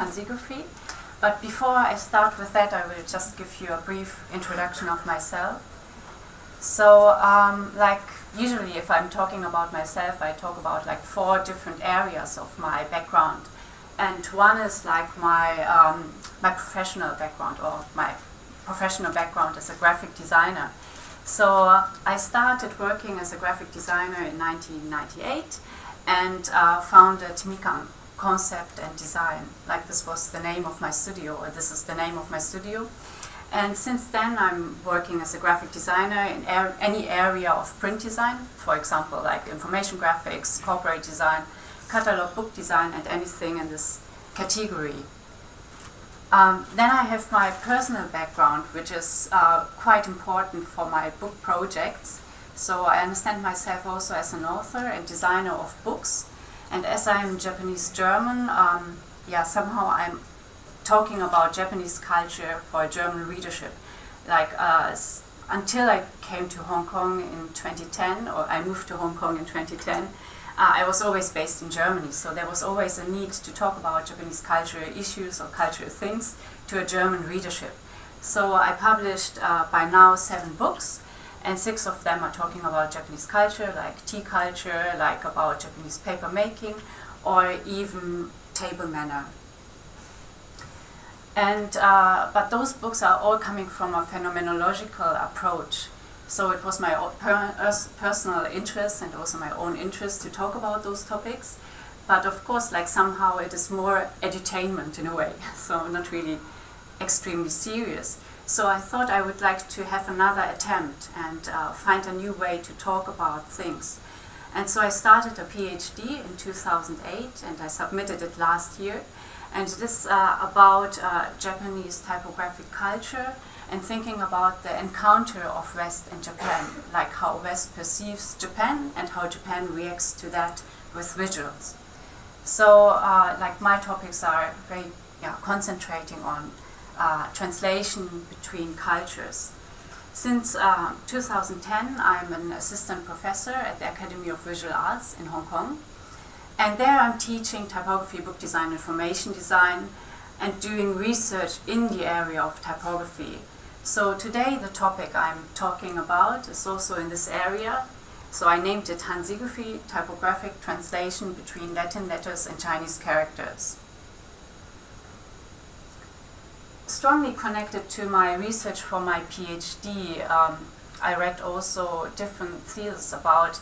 Hanzigraphy. But before I start with that, I will just give you a brief introduction of myself. So, like usually if I'm talking about myself, I talk about like 4 different areas of my background. And one is like my professional background, or my professional background as a graphic designer. So I started working as a graphic designer in 1998 and founded Mikan Concept and Design. Like this was the name of my studio, or this is the name of my studio. And since then I'm working as a graphic designer in any area of print design, for example like information graphics, corporate design, catalog book design, and anything in this category. Then I have my personal background, which is quite important for my book projects. So I understand myself also as an author and designer of books. And as I'm Japanese-German, somehow I'm talking about Japanese culture for German readership. Like until I came to Hong Kong in 2010, or I moved to Hong Kong in 2010, I was always based in Germany, so there was always a need to talk about Japanese cultural issues or cultural things to a German readership. So I published by now 7 books, and 6 of them are talking about Japanese culture, like tea culture, like about Japanese paper making, or even table manner. And but those books are all coming from a phenomenological approach. So it was my own personal interest and also my own interest to talk about those topics. But of course, like somehow it is more edutainment in a way, so not really extremely serious. So I thought I would like to have another attempt and find a new way to talk about things. And so I started a PhD in 2008 and I submitted it last year. And it is about Japanese typographic culture and thinking about the encounter of West and Japan, like how West perceives Japan and how Japan reacts to that with visuals. So like my topics are very concentrating on translation between cultures. Since 2010, I'm an assistant professor at the Academy of Visual Arts in Hong Kong. And there I'm teaching typography, book design, information design, and doing research in the area of typography. So today the topic I'm talking about is also in this area. So I named it Hanzigraphy, typographic translation between Latin letters and Chinese characters. Strongly connected to my research for my PhD, I read also different theories about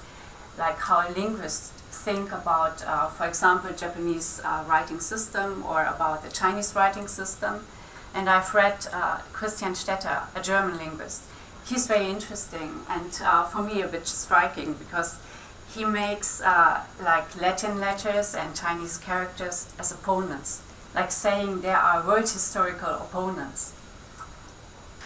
like how linguists think about, for example, Japanese writing system or about the Chinese writing system. And I've read Christian Stetter, a German linguist. He's very interesting and for me a bit striking because he makes like Latin letters and Chinese characters as opponents, like saying there are world historical opponents.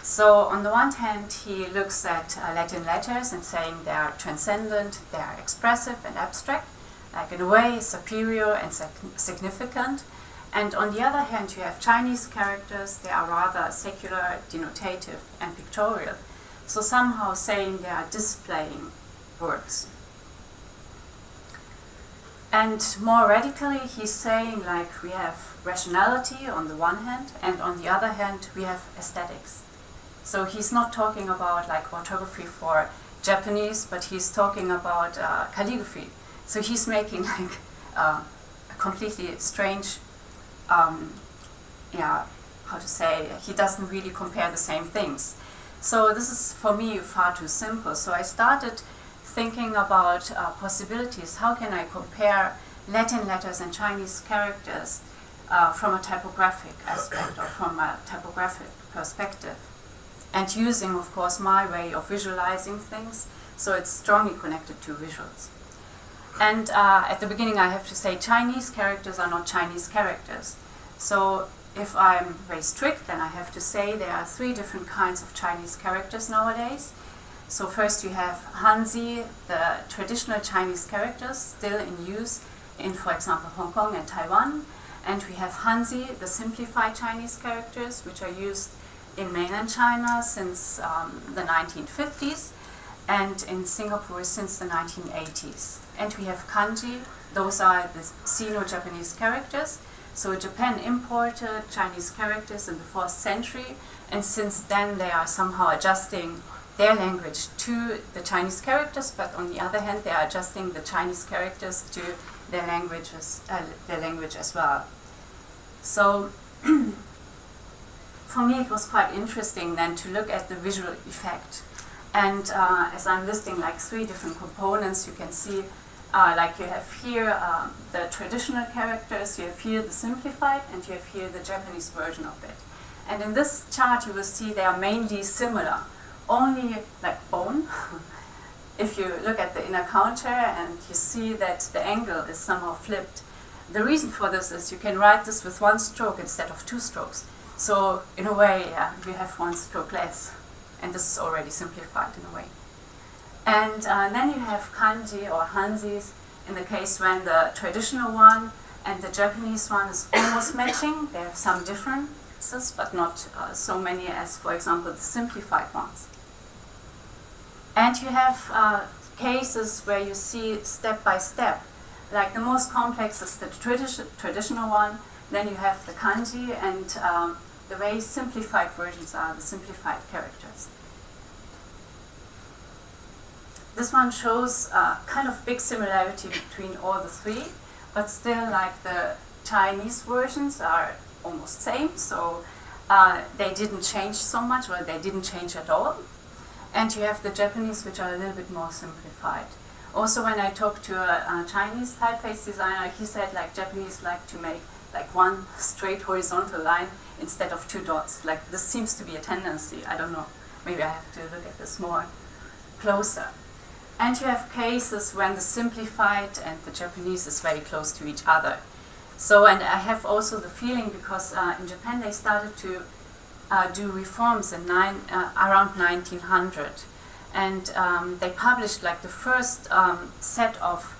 So on the one hand, he looks at Latin letters and saying they are transcendent, they are expressive and abstract, like in a way superior and significant. And on the other hand, you have Chinese characters, they are rather secular, denotative and pictorial. So somehow saying they are displaying words. And more radically, he's saying like we have rationality on the one hand, and on the other hand, we have aesthetics. So he's not talking about like orthography for Japanese, but he's talking about calligraphy. So he's making like a completely strange, how to say, he doesn't really compare the same things. So this is for me far too simple. So I started thinking about possibilities. How can I compare Latin letters and Chinese characters from a typographic aspect or from a typographic perspective? And using, of course, my way of visualizing things, so it's strongly connected to visuals. And at the beginning I have to say Chinese characters are not Chinese characters. So if I'm very strict, then I have to say there are 3 different kinds of Chinese characters nowadays. So first you have Hanzi, the traditional Chinese characters still in use in, for example, Hong Kong and Taiwan. And we have Hanzi, the simplified Chinese characters, which are used in mainland China since the 1950s and in Singapore since the 1980s. And we have kanji, those are the Sino-Japanese characters, So Japan imported Chinese characters in the 4th century, and since then they are somehow adjusting their language to the Chinese characters, but on the other hand they are adjusting the Chinese characters to their language as well. So for me it was quite interesting then to look at the visual effect. And as I'm listing like 3 different components, you can see like you have here the traditional characters, you have here the simplified, and you have here the Japanese version of it. And in this chart you will see they are mainly similar, only like bone. If you look at the inner counter and you see that the angle is somehow flipped. The reason for this is you can write this with 1 stroke instead of 2 strokes. So in a way, you have 1 stroke less. And this is already simplified in a way. And then you have kanji or hanzis in the case when the traditional one and the Japanese one is almost matching. They have some differences, but not so many as, for example, the simplified ones. And you have cases where you see step by step. Like the most complex is the traditional one, then you have the kanji, and the very simplified versions are the simplified characters. This one shows kind of big similarity between all the 3, but still like the Chinese versions are almost same, so they didn't change so much, or they didn't change at all. And you have the Japanese, which are a little bit more simplified. Also, when I talked to a Chinese typeface designer, he said like Japanese like to make like 1 straight horizontal line instead of 2 dots. Like this seems to be a tendency. I don't know. Maybe I have to look at this more closer. And you have cases when the simplified and the Japanese is very close to each other. So, and I have also the feeling because in Japan they started to do reforms in around 1900. And they published like the first set of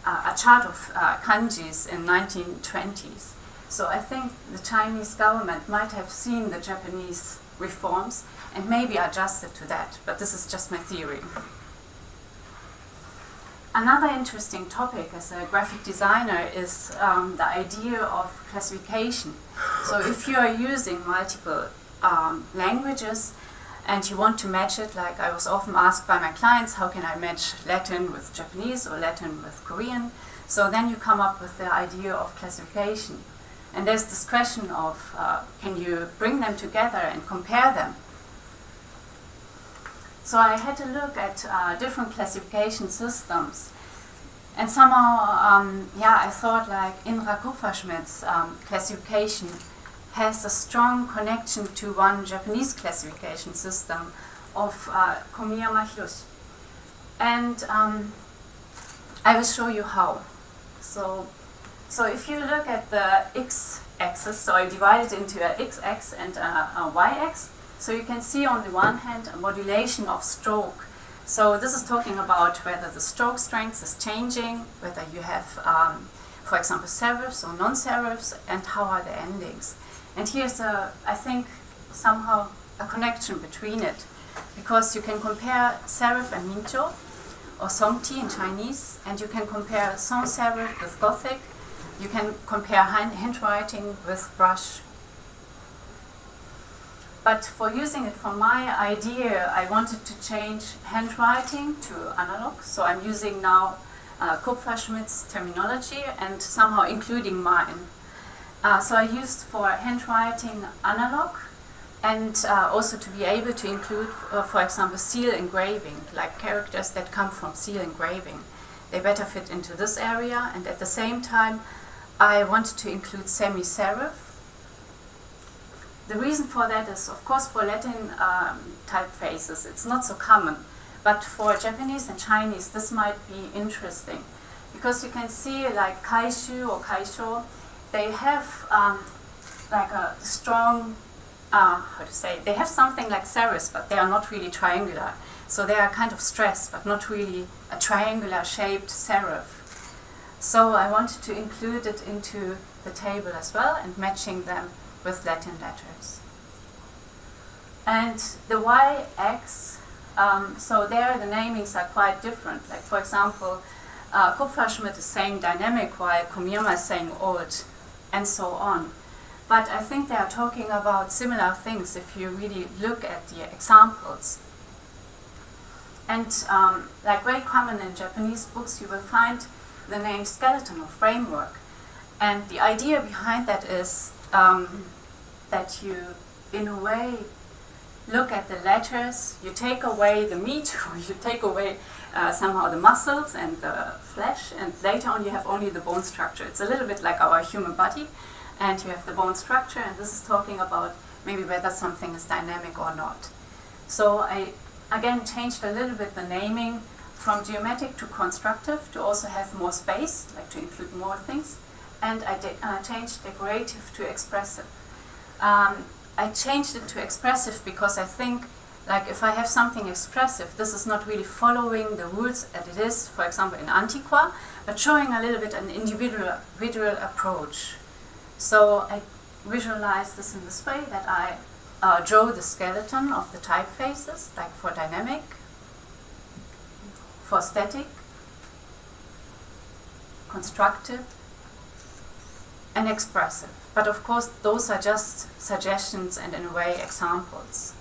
a chart of kanjis in 1920s. So I think the Chinese government might have seen the Japanese reforms and maybe adjusted to that, but this is just my theory. Another interesting topic as a graphic designer is the idea of classification. So if you are using multiple languages and you want to match it, like I was often asked by my clients, how can I match Latin with Japanese or Latin with Korean? So then you come up with the idea of classification. And there's this question of, can you bring them together and compare them? So I had to look at different classification systems. And somehow, I thought like Indra Kupferschmidt's classification has a strong connection to one Japanese classification system of Komiyama Hiroshi. And I will show you how. So if you look at the x-axis, so I divide it into an x-axis and a y-axis. So you can see on the one hand a modulation of stroke. So this is talking about whether the stroke strength is changing, whether you have, for example, serifs or non-serifs, and how are the endings. And here's, I think, somehow a connection between it, because you can compare serif and mincho, or songti in Chinese, and you can compare sans serif with Gothic. You can compare handwriting with brush. But for using it for my idea, I wanted to change handwriting to analog. So I'm using now Kupferschmidt's terminology and somehow including mine. So I used for handwriting analog, and also to be able to include, for example, seal engraving, like characters that come from seal engraving. They better fit into this area, and at the same time, I wanted to include semi-serif. The reason for that is, of course, for Latin typefaces, it's not so common. But for Japanese and Chinese, this might be interesting. Because you can see, like kaishu or kaisho, they have like a strong, they have something like serifs, but they are not really triangular. So they are kind of stressed, but not really a triangular shaped serif. So I wanted to include it into the table as well and matching them with Latin letters. And the y-axis, so there the namings are quite different. Like for example, Kupferschmidt is saying dynamic while Komiyama is saying old. and so on. But I think they are talking about similar things if you really look at the examples. And like very common in Japanese books, you will find the name skeleton or framework. And the idea behind that is that you, in a way, look at the letters, you take away the meat, or you take away somehow the muscles and the flesh, and later on you have only the bone structure. It's a little bit like our human body, and you have the bone structure, and this is talking about maybe whether something is dynamic or not. So I, again, changed a little bit the naming from geometric to constructive to also have more space, like to include more things, and I changed decorative to expressive. I changed it to expressive because I think, like, if I have something expressive, this is not really following the rules that it is, for example, in Antiqua, but showing a little bit an individual approach. So I visualize this in this way, that I draw the skeleton of the typefaces, like for dynamic, for static, constructive, and expressive. But of course, those are just suggestions and, in a way, examples.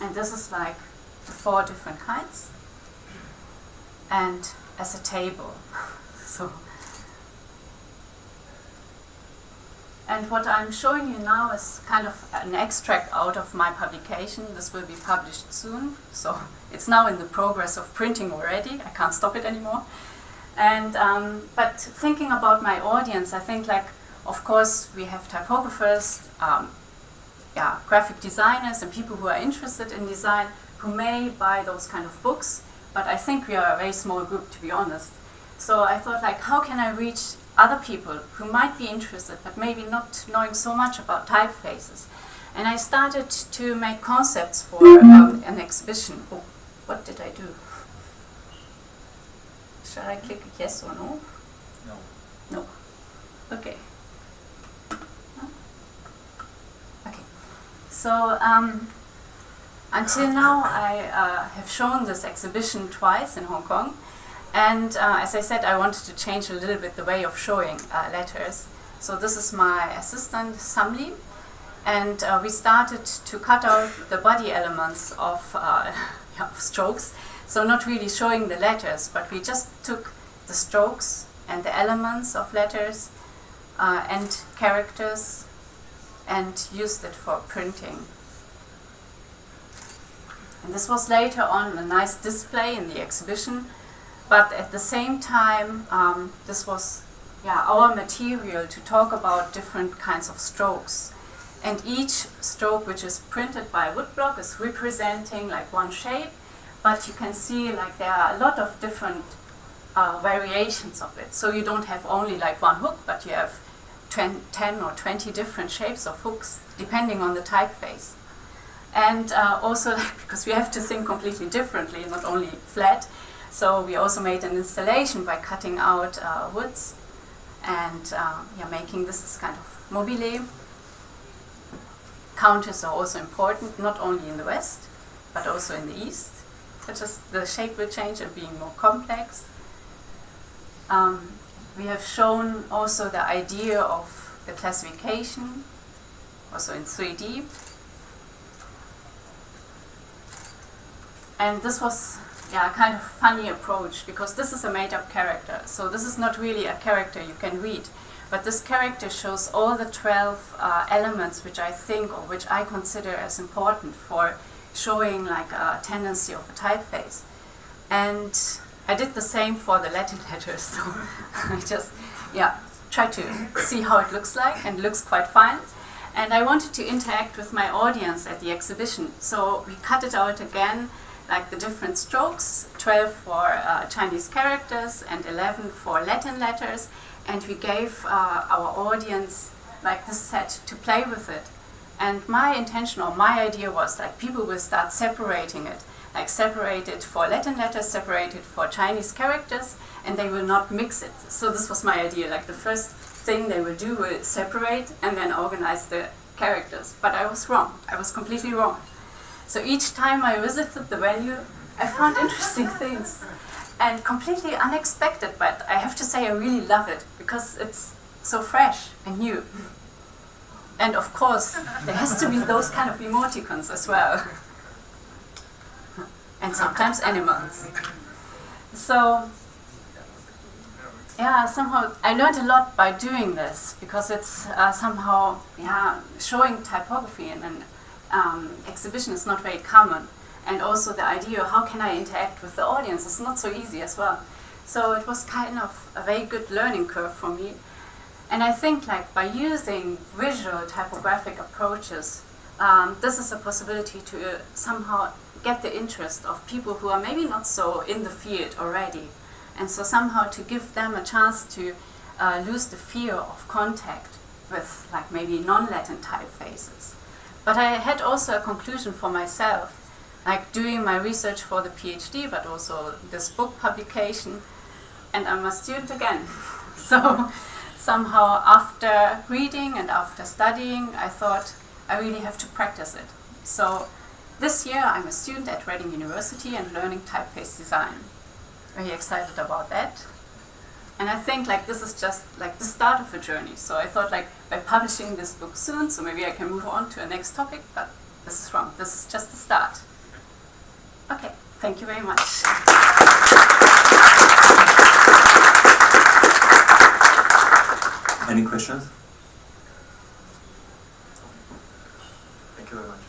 And this is like the 4 different kinds, and as a table. So, and what I'm showing you now is kind of an extract out of my publication. This will be published soon, so it's now in the progress of printing already. I can't stop it anymore. And but thinking about my audience, I think, like, of course, we have typographers, graphic designers, and people who are interested in design who may buy those kind of books. But I think we are a very small group, to be honest. So I thought, like, how can I reach other people who might be interested, but maybe not knowing so much about typefaces? And I started to make concepts for an exhibition. Oh, what did I do? Shall I click yes or no? No. No. Okay. Okay. So until now, I have shown this exhibition twice in Hong Kong. And as I said, I wanted to change a little bit the way of showing letters. So this is my assistant, Samli. And we started to cut out the body elements of strokes. So not really showing the letters, but we just took the strokes and the elements of letters and characters and used it for printing. And this was later on a nice display in the exhibition. But at the same time, this was our material to talk about different kinds of strokes. And each stroke which is printed by woodblock is representing like one shape, but you can see like there are a lot of different variations of it. So you don't have only like one hook, but you have 10 or 20 different shapes of hooks, depending on the typeface. And also, because we have to think completely differently, not only flat, so we also made an installation by cutting out woods and making this as kind of mobile. Counters are also important, not only in the West, but also in the East. Such as the shape will change and being more complex. We have shown also the idea of the classification, also in 3D. And this was a kind of funny approach, because this is a made-up character. So this is not really a character you can read, but this character shows all the 12 elements which I think, or which I consider as important for showing like a tendency of a typeface. And I did the same for the Latin letters, so I just tried to see how it looks like, and it looks quite fine. And I wanted to interact with my audience at the exhibition, so we cut it out again, like the different strokes, 12 for Chinese characters and 11 for Latin letters, and we gave our audience like this set to play with it. And my intention, or my idea, was like people will start separating it, like separate it for Latin letters, separate it for Chinese characters, and they will not mix it. So this was my idea, like the first thing they will do will separate and then organize the characters. But I was wrong, I was completely wrong. So each time I visited the venue, I found interesting things, and completely unexpected, but I have to say I really love it, because it's so fresh and new. And of course, there has to be those kind of emoticons as well. And sometimes animals. So, yeah, somehow I learned a lot by doing this, because it's somehow, yeah, showing typography in an exhibition is not very common. And also the idea of how can I interact with the audience is not so easy as well. So it was kind of a very good learning curve for me. And I think like by using visual typographic approaches, this is a possibility to somehow get the interest of people who are maybe not so in the field already. And so somehow to give them a chance to lose the fear of contact with like maybe non-Latin typefaces. But I had also a conclusion for myself, like doing my research for the PhD, but also this book publication, and I'm a student again. So somehow after reading and after studying, I thought I really have to practice it. So this year I'm a student at Reading University and learning typeface design. Very excited about that. And I think like this is just like the start of a journey. So I thought like by publishing this book soon, so maybe I can move on to a next topic, but this is wrong. This is just the start. Okay, thank you very much. Any questions? Thank you very much.